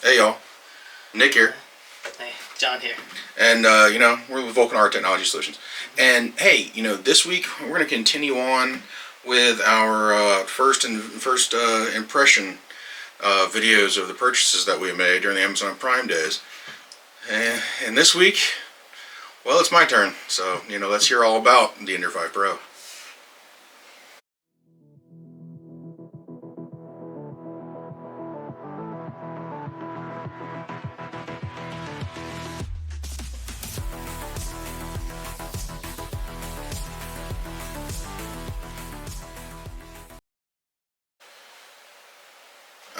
Hey y'all, Nick here. Hey, John here. And we're with Vulcan Art Technology Solutions. And hey, this week we're going to continue on with our first impression videos of the purchases that we made during the Amazon Prime days. And this week, well, it's my turn. So, let's hear all about the Ender 5 Pro.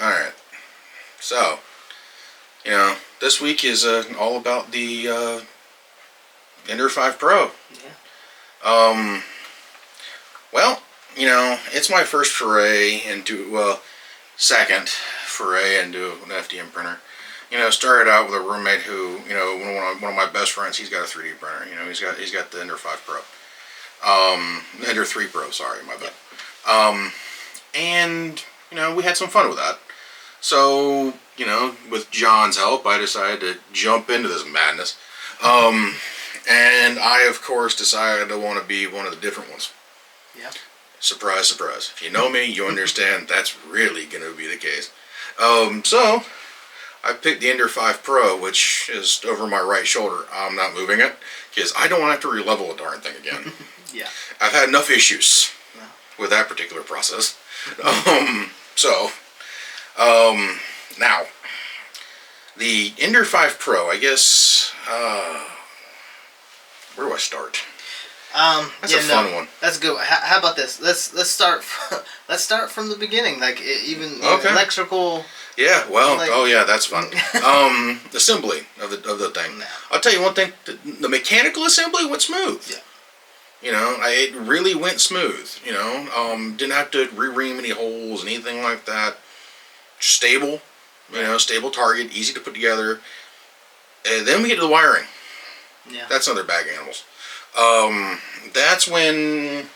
Alright, so, this week is all about the Ender 5 Pro. Yeah. Well, it's my first foray into, second foray into an FDM printer. Started out with a roommate who, one of my best friends, he's got a 3D printer. He's got the Ender 5 Pro. Ender 3 Pro, sorry, my bad. And, we had some fun with that. So, with John's help, I decided to jump into this madness. And I, of course, decided I want to be one of the different ones. Yeah. Surprise, surprise. If you know me, you understand that's really going to be the case. So, I picked the Ender 5 Pro, which is over my right shoulder. I'm not moving it, because I don't want to have to relevel a darn thing again. Yeah. I've had enough issues with that particular process. Now, the Ender 5 Pro, I guess, where do I start? That's a fun one. That's good. How about this? Let's start. Let's start from the beginning, like even electrical. Yeah. Well. Oh yeah, that's fun. Assembly of the thing. No. I'll tell you one thing. The mechanical assembly went smooth. Yeah. It really went smooth. Didn't have to re-ream any holes, anything like that. Stable. Stable target, easy to put together. And then we get to the wiring. Yeah. That's another bag of animals. That's when,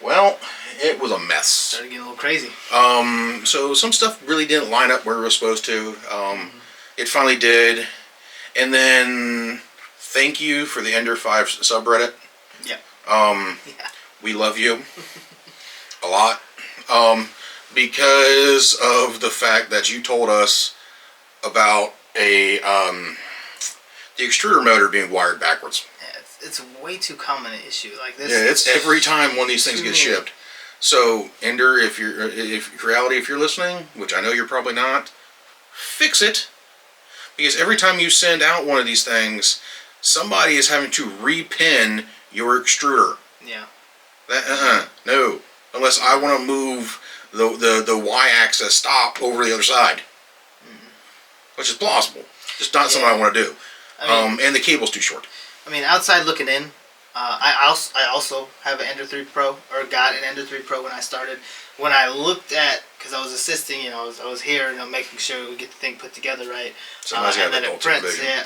well, it was a mess. Started getting a little crazy. So some stuff really didn't line up where it was supposed to. It finally did. And then, thank you for the Ender 5 subreddit. Yeah. We love you a lot. Because of the fact that you told us about the extruder motor being wired backwards. Yeah, it's a way too common an issue like this. Yeah, it's every time one of these things gets shipped. So, Ender, if you're listening, which I know you're probably not, fix it. Because every time you send out one of these things, somebody is having to repin your extruder. Yeah. No. Unless I want to move the y-axis stop over the other side. Which is plausible. Just not something I want to do. And the cable's too short. Outside looking in, I also have an Ender 3 Pro, or got an Ender 3 Pro when I started. When I looked at, because I was assisting, I was here, making sure we get the thing put together right. Somebody's got and then it prints. Yeah.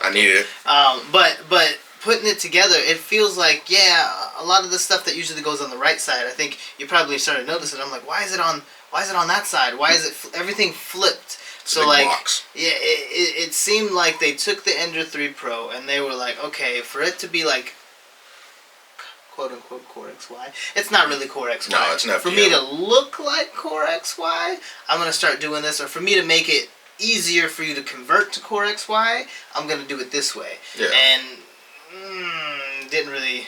I needed it. But putting it together, it feels like, a lot of the stuff that usually goes on the right side, I think you probably started noticing. I'm like, why is it on that side? Why is it everything flipped? So like, box. Yeah, it seemed like they took the Ender 3 Pro and they were like, okay, for it to be like, quote unquote, Core XY, it's not really Core XY. No, it's not. For me to look like Core XY, I'm gonna start doing this, or for me to make it easier for you to convert to Core XY, I'm gonna do it this way. Yeah. And didn't really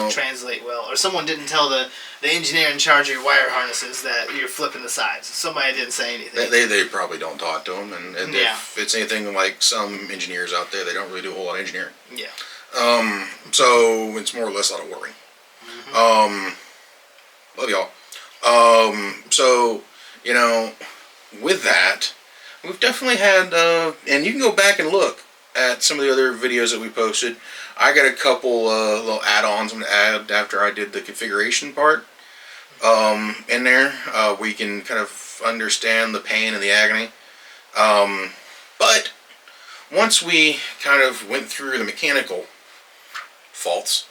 translate well, or someone didn't tell the engineer in charge of your wire harnesses that you're flipping the sides. Somebody didn't say anything. They probably don't talk to them, and if it's anything like some engineers out there, they don't really do a whole lot of engineering. Yeah. So it's more or less out of worry. Love y'all. So with that, we've definitely had, and you can go back and look at some of the other videos that we posted. I got a couple little add-ons I'm going to add after I did the configuration part in there. Where you can kind of understand the pain and the agony. But once we kind of went through the mechanical faults,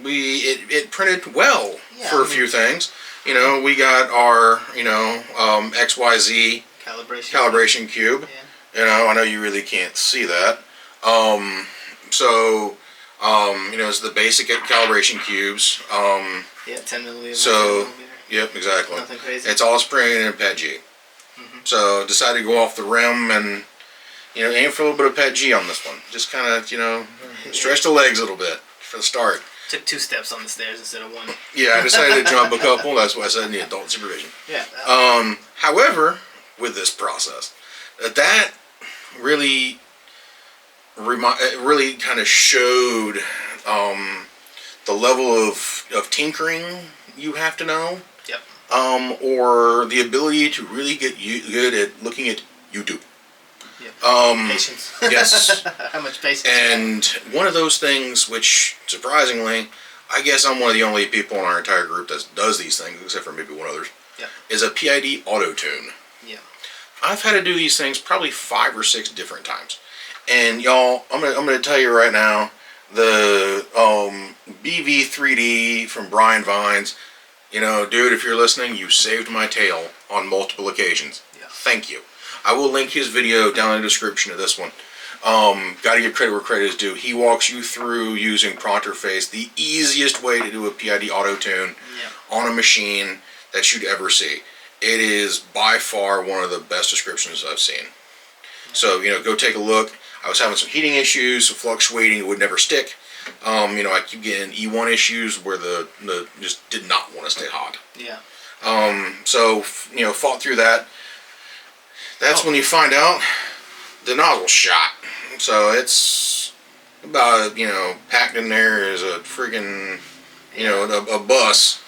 it printed well for a few things. We got our XYZ Calibration Cube. Yeah. You know, I know you really can't see that. It's the basic calibration cubes. Yeah, 10 millimeter. So, 10 millimeter. Yep, exactly. Nothing crazy. It's all spring and PET G. So decided to go off the rim and aim for a little bit of PET G on this one. Just kind of stretch the legs a little bit for the start. Took 2 steps on the stairs instead of 1. Yeah, I decided to jump a couple. That's why I said need adult supervision. Yeah. However, with this process, that really kind of showed the level of tinkering you have to know. Yep. Or the ability to really get good at looking at YouTube. Yep. Patience. Yes. How much patience? And one of those things, which surprisingly, I guess I'm one of the only people in our entire group that does these things, except for maybe one others, is a PID auto tune. Yeah. I've had to do these things probably 5 or 6 different times. And y'all, I'm gonna tell you right now, the BV3D from Brian Vines, dude, if you're listening, you saved my tail on multiple occasions. Yeah. Thank you. I will link his video down in the description of this one. Gotta give credit where credit is due. He walks you through using Pronter Face, the easiest way to do a PID auto tune on a machine that you'd ever see. It is by far one of the best descriptions I've seen. So, go take a look. I was having some heating issues, fluctuating, it would never stick. I keep getting E1 issues where the just did not want to stay hot. Yeah. Fought through that. That's when you find out the nozzle's shot. So it's about, packed in there as a friggin', a bus.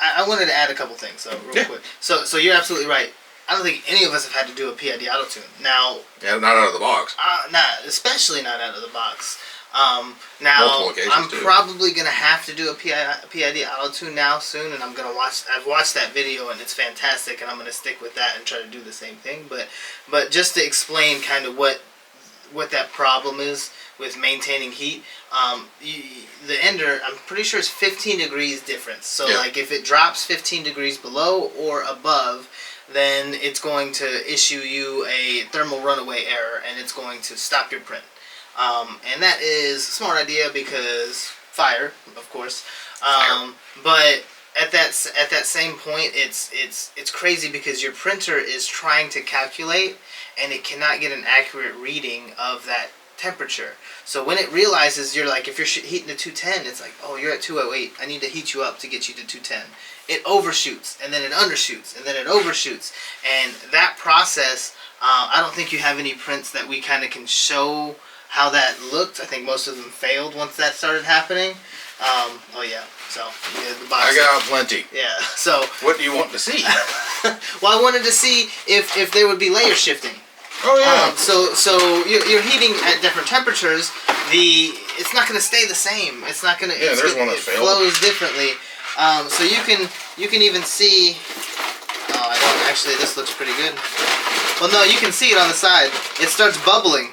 I wanted to add a couple things, so real quick. So you're absolutely right. I don't think any of us have had to do a PID auto tune. Now, not out of the box. Especially not out of the box. Now, I'm probably gonna have to do a PID auto tune now soon, and I've watched that video, and it's fantastic, and I'm gonna stick with that and try to do the same thing. But just to explain kind of what that problem is with maintaining heat, the ender, I'm pretty sure it's 15 degrees difference. So like if it drops 15 degrees below or above, then it's going to issue you a thermal runaway error, and it's going to stop your print. And that is a smart idea because fire, of course. But at that same point, it's crazy because your printer is trying to calculate, and it cannot get an accurate reading of that temperature. So when it realizes you're like, if you're heating to 210, it's like, oh, you're at 208. I need to heat you up to get you to 210. It overshoots, and then it undershoots, and then it overshoots. And that process, I don't think you have any prints that we kind of can show how that looked. I think most of them failed once that started happening. So the box. I got plenty. Yeah. So what do you want to see? Well, I wanted to see if there would be layer shifting. Oh yeah. So you're heating at different temperatures. It's not going to stay the same. It's not going to. Yeah, there's one that failed. It flows differently. So you can even see. Oh, I don't actually. This looks pretty good. Well, no, you can see it on the side. It starts bubbling,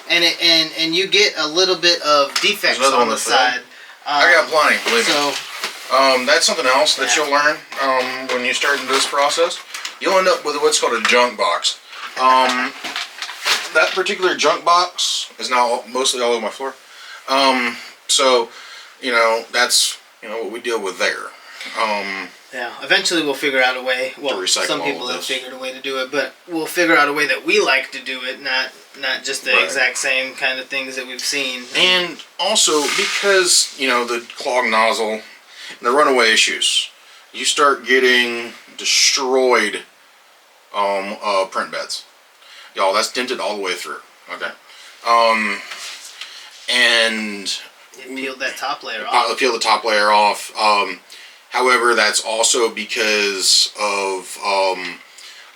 and you get a little bit of defects on the side. I got plenty. Believe me. So that's something else that you'll learn when you start in this process. You'll end up with what's called a junk box. That particular junk box is now mostly all over my floor. That's what we deal with there. Eventually we'll figure out a way. Well, some people have figured a way to do it, but we'll figure out a way that we like to do it, not just the exact same kind of things that we've seen. And also because the clogged nozzle and the runaway issues, you start getting destroyed print beds. Y'all, that's dented all the way through. Okay. And it peeled that top layer off. Peeled the top layer off. However, that's also because of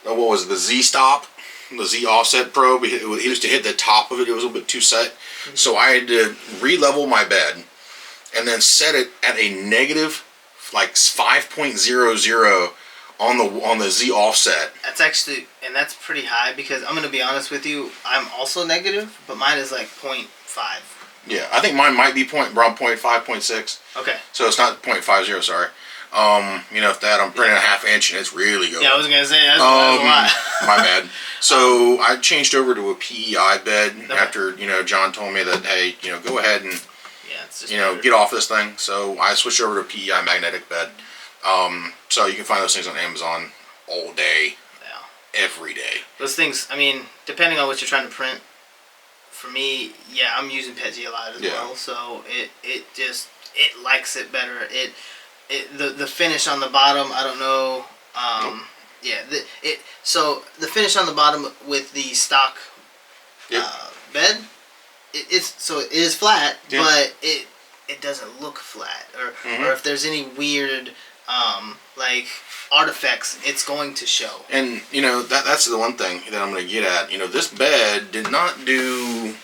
what was it, the Z stop, the Z offset probe. It used to hit the top of it. It was a little bit too set. Mm-hmm. So I had to re-level my bed and then set it at a negative like 5.00 on the Z offset. That's pretty high because I'm going to be honest with you, I'm also negative, but mine is like 0.5. Yeah, I think mine might be around 0.5, 0.6. Okay. So it's not 0.50, sorry. If I'm printing a half inch and it's really going. Yeah, I was gonna say that's a lot. My bad. So I changed over to a PEI bed after John told me that, hey, go ahead and it's just get off this thing. So I switched over to a PEI magnetic bed. So you can find those things on Amazon all day, every day. Those things, I mean, depending on what you're trying to print. For me, I'm using PETG a lot as well. So it likes it better. The finish on the bottom, I don't know. So the finish on the bottom with the stock bed, it is flat, but it doesn't look flat, or if there's any weird like artifacts, it's going to show. And that's the one thing that I'm going to get at. This bed did not do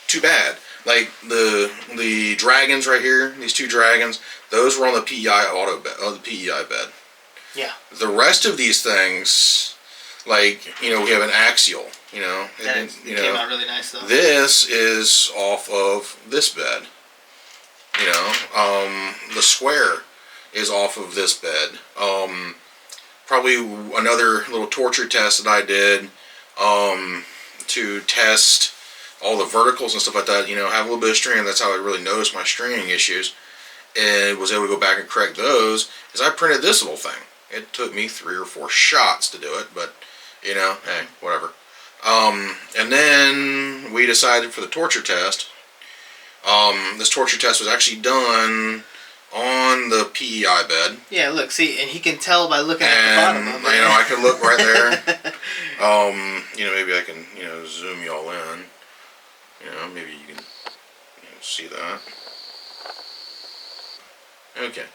too bad. Like the dragons right here, these two dragons, those were on the PEI auto bed, the PEI bed. Yeah. The rest of these things, like we have an axial. That came out really nice though. This is off of this bed. The square is off of this bed. Probably another little torture test that I did to test all the verticals and stuff like that. Have a little bit of string. That's how I really noticed my stringing issues, and was able to go back and correct those. Is I printed this little thing. It took me 3 or 4 shots to do it, but hey, whatever. And then we decided for the torture test. This torture test was actually done on the PEI bed. Yeah, look, see, and he can tell by looking at the bottom of it. I can look right there. Maybe I can, zoom y'all in. Maybe you can see that. Okay,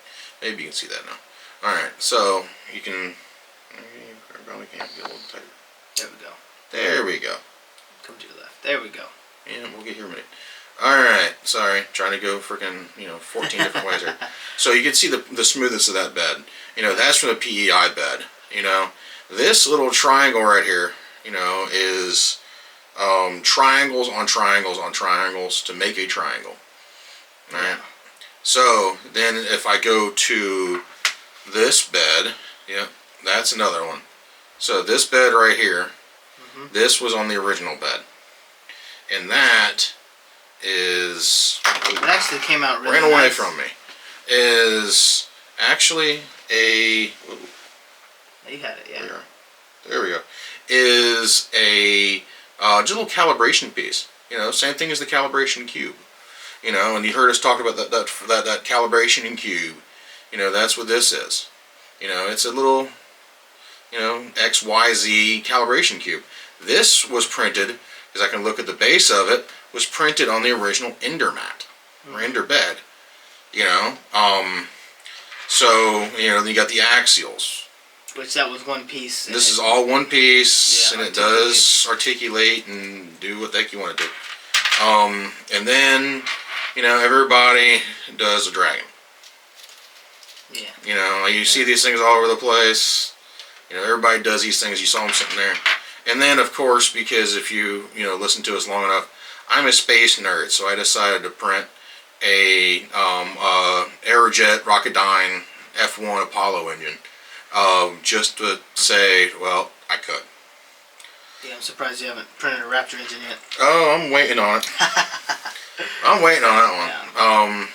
maybe you can see that now. All right, so you can. I probably can't get a little tighter. There we go. There we go. Come to the left. There we go. Yeah, we'll get here in a minute. Alright, sorry, trying to go freaking, 14 different ways here. So you can see the smoothness of that bed. That's from the PEI bed. This little triangle right here, is triangles on triangles on triangles to make a triangle. Alright. So then if I go to this bed, that's another one. So this bed right here, this was on the original bed. And that is... It actually came out really ran away nice. from me. Is actually a... Ooh, you had it, yeah. There we go. Is a just a little calibration piece. Same thing as the Calibration Cube. And you heard us talk about that calibration cube. That's what this is. It's a little, XYZ calibration cube. This was printed, because I can look at the base of it, was printed on the original Ender mat, or Ender bed. So, you got the axials. Which that was one piece. This is all one piece, and it does articulate and do what the heck you want to do. And then, everybody does a dragon. Yeah. You see these things all over the place. Everybody does these things. You saw them sitting there. And then, of course, because if you, listen to us long enough, I'm a space nerd, so I decided to print a Aerojet Rocketdyne F1 Apollo engine. Just to say, well, I could. Yeah, I'm surprised you haven't printed a Raptor engine yet. Oh, I'm waiting on it. I'm waiting on that one.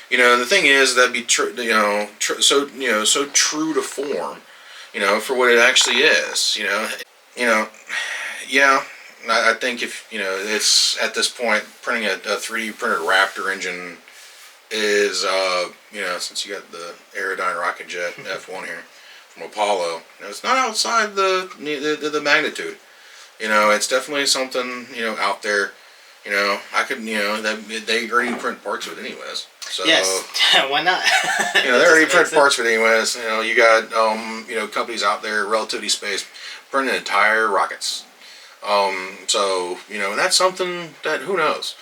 Yeah. The thing is that'd be so true to form, for what it actually is. I think if it's at this point printing a 3D printed Raptor engine is since you got the Aerodyne Rocketjet F1 here from Apollo, it's not outside the magnitude. It's definitely something out there. I could they already print parts of it anyways. So yes, why not? they already print parts of it anyways. You got companies out there, Relativity Space, printing entire rockets. So that's something that who knows.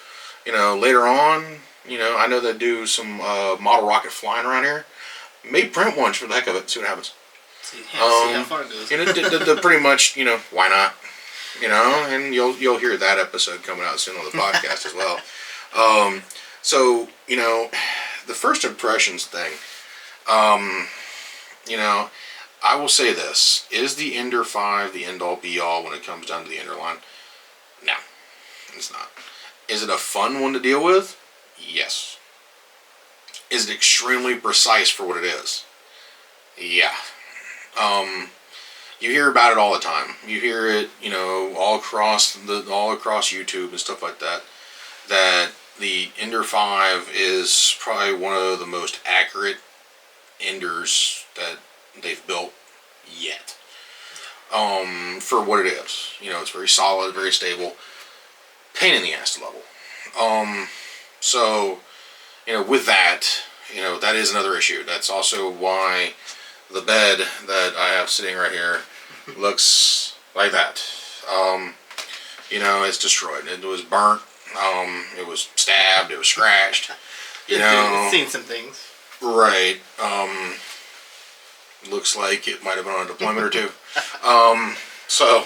Later on, I know they do some model rocket flying around here. May print one for the heck of it. See what happens. See how far it goes. Pretty much, why not? And you'll hear that episode coming out soon on the podcast as well. So the first impressions thing. You know, I will say this: is the Ender 5 the end all be all when it comes down to the Ender line? No, it's not. Is it a fun one to deal with? Yes. Is it extremely precise for what it is? Yeah. You hear about it all the time. You hear it, all across YouTube and stuff like that. That the Ender 5 is probably one of the most accurate Enders that they've built yet. For what it is, it's very solid, very stable. Pain in the ass to level. So, with that, that is another issue. That's also why the bed that I have sitting right here looks like that. It's destroyed. It was burnt. It was stabbed. It was scratched. It's seen some things. Right. Looks like it might have been on a deployment or two. So,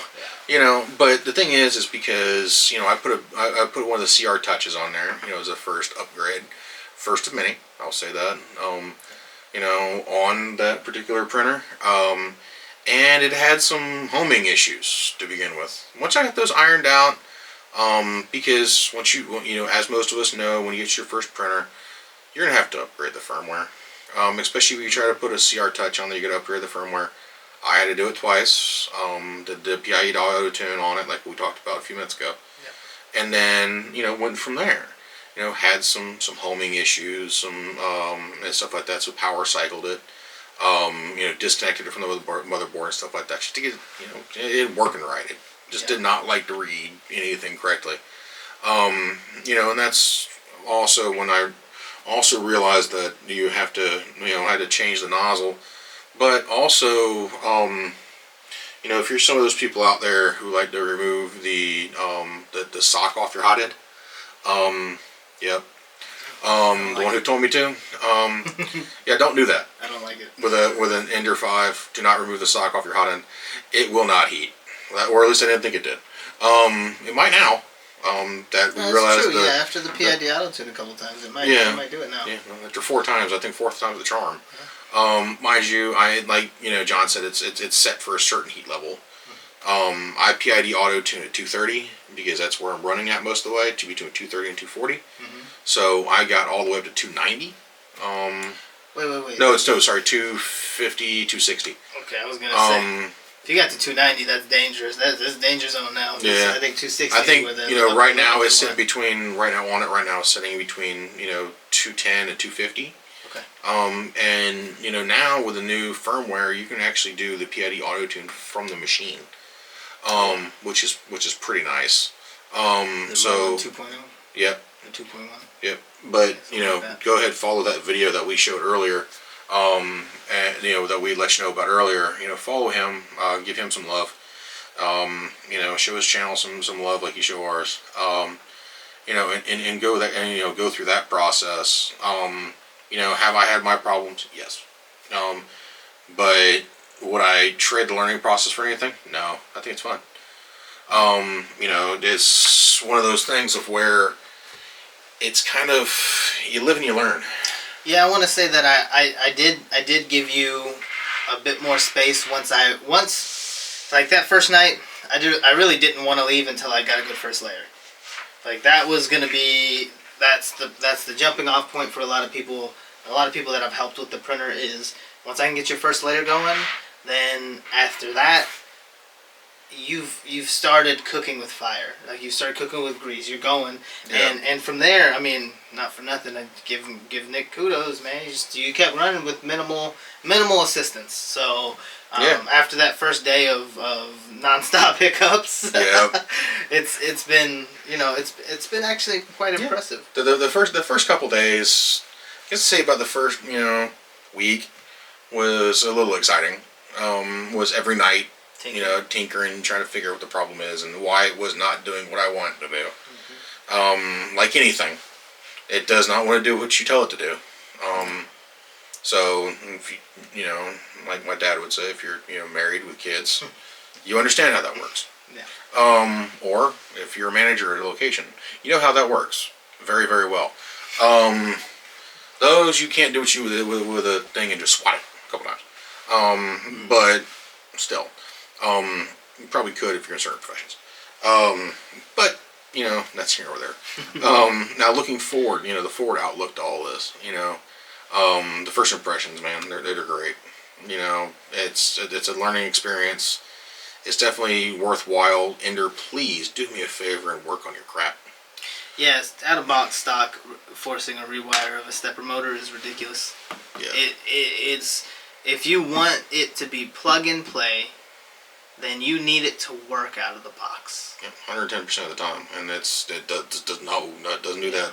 but the thing is because I put one of the CR touches on there. As a first upgrade, first of many. I'll say that. On that particular printer. And it had some homing issues to begin with. Once I got those ironed out, because once as most of us know, when you get your first printer, you're gonna have to upgrade the firmware. Especially when you try to put a CR touch on there, you gotta upgrade the firmware. I had to do it twice. Did the PIE auto tune on it, like we talked about a few minutes ago, and then went from there. Had some homing issues, some and stuff like that. So power cycled it. Disconnected it from the motherboard and stuff like that, just to get it working right. It just did not like to read anything correctly. And that's also when I also realized that you have to, had to change the nozzle. But also, if you're some of those people out there who like to remove the sock off your hot end, yep. The one who told me to. Yeah, don't do that. I don't like it. With an Ender 5, do not remove the sock off your hot end. It will not heat. Or at least I didn't think it did. It might now. That we realized. True. After the PID auto tune a couple times, it might do it now. Yeah, after 4 times, I think 4th time's the charm. Mind you, John said it's set for a certain heat level. I PID auto tune at 230 because that's where I'm running at most of the way, to between 230 and 240. So I got all the way up to 290. Wait. No, sorry, 250, 260. Okay, I was gonna say. If you got to 290, that's dangerous. That's danger zone now. Yeah. I think 260. I think right now it's sitting between it's sitting between 210 and 250. Okay. And now with the new firmware, you can actually do the PID auto tune from the machine, which is pretty nice. So 2.0. Yep. 2.1. Yep. But go ahead, follow that video that we showed earlier. And that we let you know about earlier. Follow him, give him some love. Show his channel some love like you show ours. And go that and go through that process. Have I had my problems? Yes. But would I trade the learning process for anything? No, I think it's fun. It's one of those things of where it's kind of you live and you learn. Yeah, I want to say that I did give you a bit more space once like that first night. I really didn't want to leave until I got a good first layer. Like that was gonna be that's the jumping off point for a lot of people. A lot of people that I've helped with the printer is once I can get your first layer going, then after that you've started cooking with fire. Like you started cooking with grease. You're going, and from there, I mean, not for nothing, I give Nick kudos, man. You kept running with minimal assistance. So after that first day of nonstop hiccups, it's been it's been actually quite impressive. The first couple days, I guess to say about the first week was a little exciting. Was every night. Tinkering, trying to figure out what the problem is and why it was not doing what I want it to do. Like anything, it does not want to do what you tell it to do. So, if you, like my dad would say, if you're married with kids, you understand how that works. Yeah. Or if you're a manager at a location, you know how that works very, very well. Those you can't do what you with a thing and just swat it a couple times. But still, you probably could if you're in certain professions. But that's here or there. Now looking forward, the forward outlook to all this, the first impressions, man, they're great. It's a learning experience. It's definitely worthwhile. Ender, please do me a favor and work on your crap. Yes, out of box stock, forcing a rewire of a stepper motor is ridiculous. Yeah. It's if you want it to be plug and play, then you need it to work out of the box. Yeah, 110% of the time, and it doesn't do that.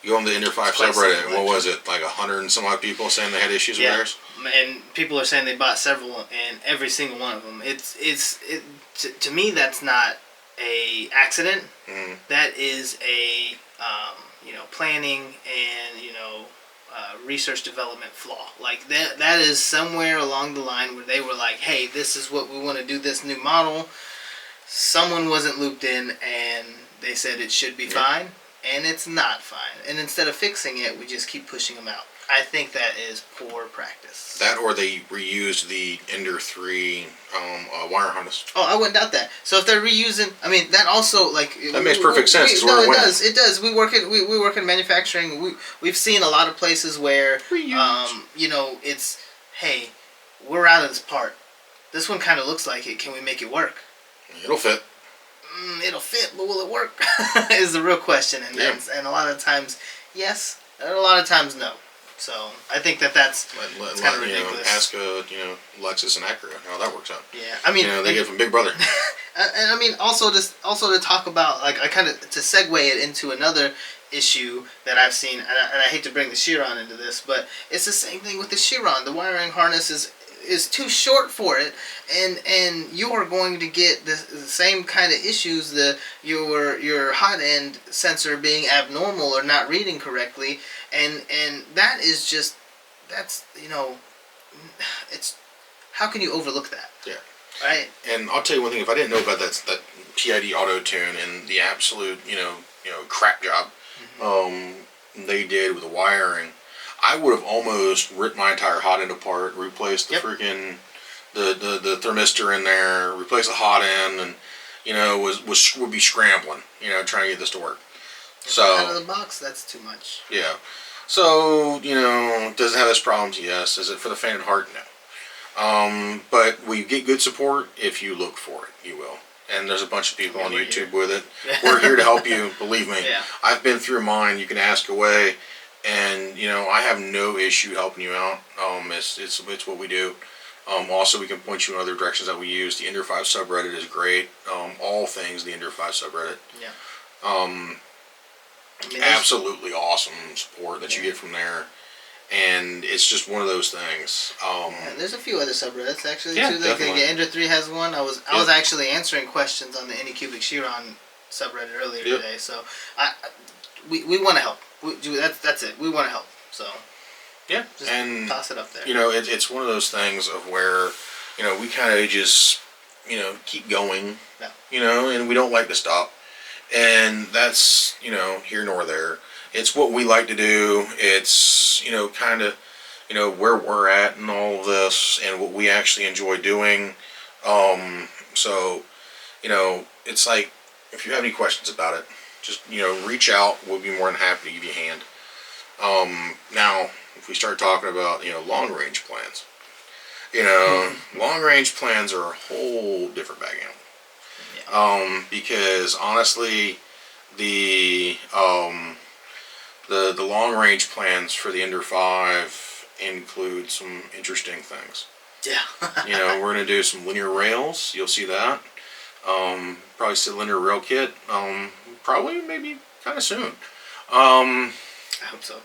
You go on the Ender 5 subreddit. What was it, like 100 and some odd people saying they had issues with theirs? And people are saying they bought several, and every single one of them. To me, that's not a accident. Mm-hmm. That is a planning and research development flaw. Like that is somewhere along the line where they were like, hey, this is what we want to do, this new model. Someone wasn't looped in, and they said it should be fine, and it's not fine. And instead of fixing it, we just keep pushing them out. I think that is poor practice. That, or they reused the Ender 3 wire harness. Oh, I wouldn't doubt that. So if they're reusing, I mean, that also that makes perfect sense. It does. We work in manufacturing. We've seen a lot of places where it's, hey, we're out of this part. This one kind of looks like it. Can we make it work? It'll fit. It'll fit, but will it work? Is the real question. And a lot of times, yes, and a lot of times, no. So I think that's kind of ridiculous. Ask Lexus and Acura how that works out. Yeah, I mean, they get it from Big Brother. And I mean, also to talk about, like, I kind of to segue it into another issue that I've seen, and I hate to bring the Chiron into this, but it's the same thing with the Chiron. The wiring harness is too short for it, and you are going to get the same kind of issues, your hot end sensor being abnormal or not reading correctly, and that is just, it's, how can you overlook that? Yeah. Right. And I'll tell you one thing, if I didn't know about that PID auto tune and the absolute crap job they did with the wiring, I would have almost ripped my entire hot end apart, replaced the freaking the thermistor in there, replaced the hot end, and would be scrambling, trying to get this to work. So out of the box, that's too much. Yeah. So does it have its problems? Yes. Is it for the faint of heart? No. But we get good support if you look for it. You will. And there's a bunch of people on YouTube with it. We're here to help you. Believe me. Yeah. I've been through mine. You can ask away. And I have no issue helping you out. It's what we do. Also, we can point you in other directions that we use. The Ender 5 subreddit is great. All things the Ender 5 subreddit. Yeah. Absolutely awesome support that you get from there, and it's just one of those things. There's a few other subreddits actually too. Like definitely. Ender 3 has one. I was actually answering questions on the Anycubic Chiron subreddit earlier today. So we want to help. That's it. We want to help. So just and toss it up there. It's one of those things of where we kind of just keep going. Yeah. And we don't like to stop. And that's, here nor there. It's what we like to do. It's, kind of, where we're at and all of this and what we actually enjoy doing. So, it's like, if you have any questions about it, just, reach out. We'll be more than happy to give you a hand. Now, if we start talking about, long range plans, long range plans are a whole different bag animal. Because honestly, the long range plans for the Ender 5 include some interesting things. Yeah. We're gonna do some linear rails. You'll see that. Probably see the linear rail kit. Probably maybe kind of soon. I hope so.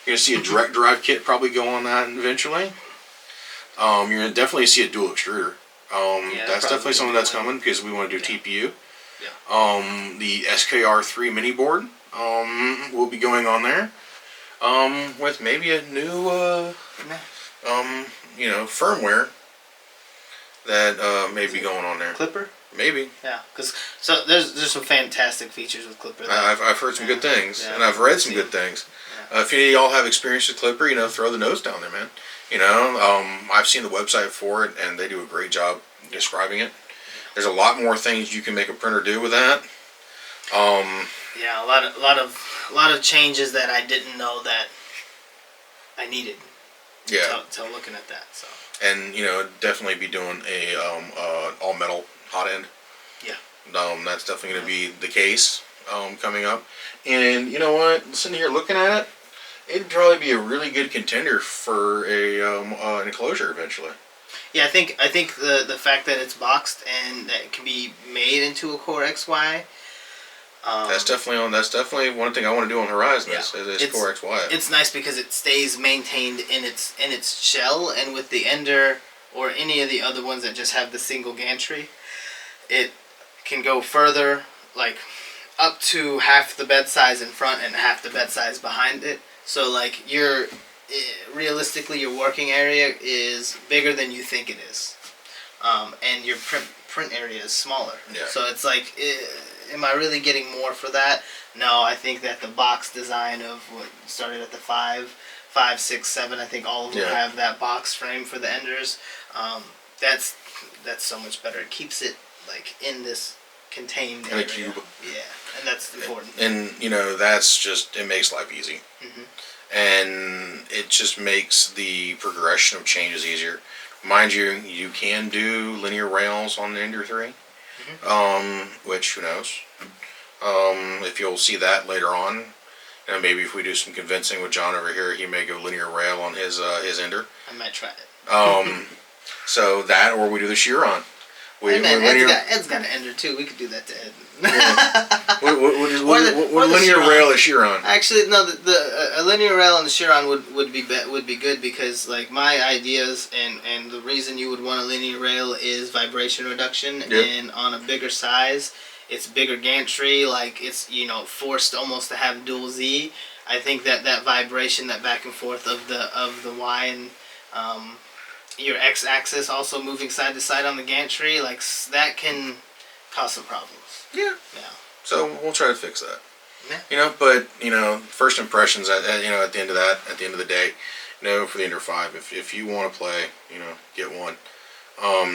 You're gonna see a direct drive kit probably go on that eventually. You're gonna definitely see a dual extruder. That's definitely something that's coming because we want to do TPU. Yeah. The SKR3 mini board will be going on there with maybe a new firmware that may be going on there. Clipper? Maybe. Yeah, because there's some fantastic features with Clipper. I've heard some good things, and I've read some good things. If any of y'all have experience with Clipper, throw the nose down there, man. I've seen the website for it, and they do a great job describing it. There's a lot more things you can make a printer do with that. Yeah, a lot of changes that I didn't know that I needed. Yeah. Till looking at that, so. And definitely be doing a all metal hot end. Yeah. That's definitely going to be the case coming up. And you know what? Sitting here looking at it, it'd probably be a really good contender for an enclosure eventually. Yeah, I think the fact that it's boxed and that it can be made into a Core XY. That's definitely one thing I want to do on Horizon. Yeah, is Core XY. It's nice because it stays maintained in its shell, and with the Ender or any of the other ones that just have the single gantry, it can go further, like up to half the bed size in front and half the bed size behind it. So like realistically, your working area is bigger than you think it is, and your print area is smaller. Yeah. So it's like, am I really getting more for that? No, I think that the box design of what started at the 5, 6, 7, I think all of them have that box frame for the Enders. That's so much better. It keeps it like in this contained area. In a cube. Yeah, and that's important. And that's just, it makes life easy. And it just makes the progression of changes easier. Mind you, you can do linear rails on the Ender 3, which who knows. If you'll see that later on, maybe if we do some convincing with John over here, he may go linear rail on his Ender. I might try it. So that, or we do the Chiron. Ed's got an Ender too. We could do that to Ed. What linear rail is Chiron? Actually, no. A linear rail on the Chiron would be good because like my ideas and the reason you would want a linear rail is vibration reduction, and on a bigger size, it's bigger gantry. Like it's forced almost to have dual Z. I think that vibration, that back and forth of the Y and your X-axis also moving side to side on the gantry, like that can cause some problems. Yeah. So we'll try to fix that. Yeah. But first impressions at the end of the day, for the Ender 5, if you want to play, get one.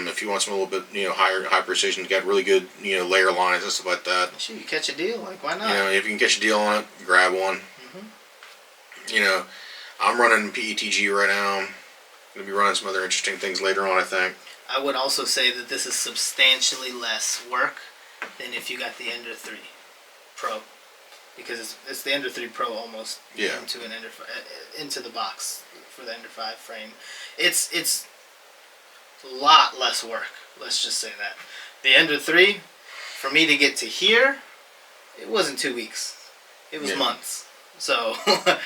If you want some a little bit, high precision, got really good, layer lines and stuff like that. Sure, you catch a deal, like why not? If you can catch a deal on it, grab one. I'm running PETG right now. Going to be running some other interesting things later on, I think. I would also say that this is substantially less work than if you got the Ender 3 Pro, because it's the Ender 3 Pro almost into an Ender into the box for the Ender 5 frame. It's a lot less work. Let's just say that the Ender 3, for me to get to here, it wasn't 2 weeks. It was months. So I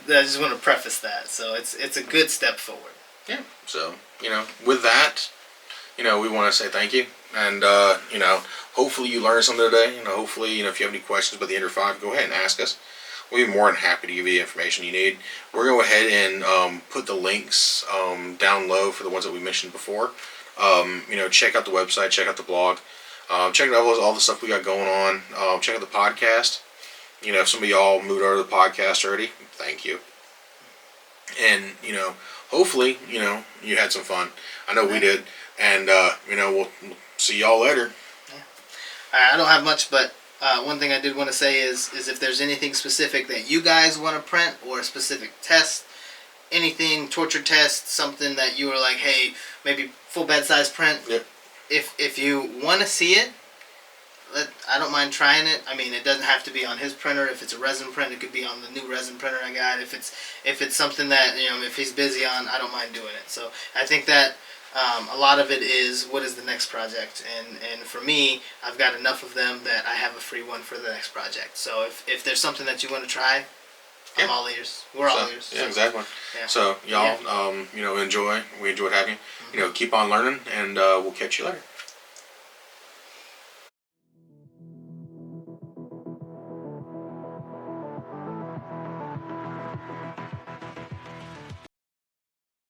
just want to preface that. So it's a good step forward. Yeah. So with that, we want to say thank you, and hopefully you learned something today. Hopefully if you have any questions about the Ender 5, go ahead and ask us. We'll be more than happy to give you the information you need. We're going to go ahead and put the links down low for the ones that we mentioned before. Check out the website, check out the blog, check out all the stuff we got going on. Check out the podcast. If some of y'all moved over to the podcast already, thank you. And, hopefully, you had some fun. I know we did. And, we'll see y'all later. Yeah. I don't have much, but one thing I did want to say is if there's anything specific that you guys want to print or a specific test, anything, torture test, something that you were like, hey, maybe full bed size print. Yep. If you want to see it, I don't mind trying it. I mean, it doesn't have to be on his printer. If it's a resin print, it could be on the new resin printer I got. If it's something that if he's busy on, I don't mind doing it. So I think that a lot of it is what is the next project, and for me, I've got enough of them that I have a free one for the next project. So if there's something that you want to try, I'm all ears. We're all ears. Yeah, exactly. Yeah. So y'all, enjoy. We enjoyed having you. Keep on learning, and we'll catch you later.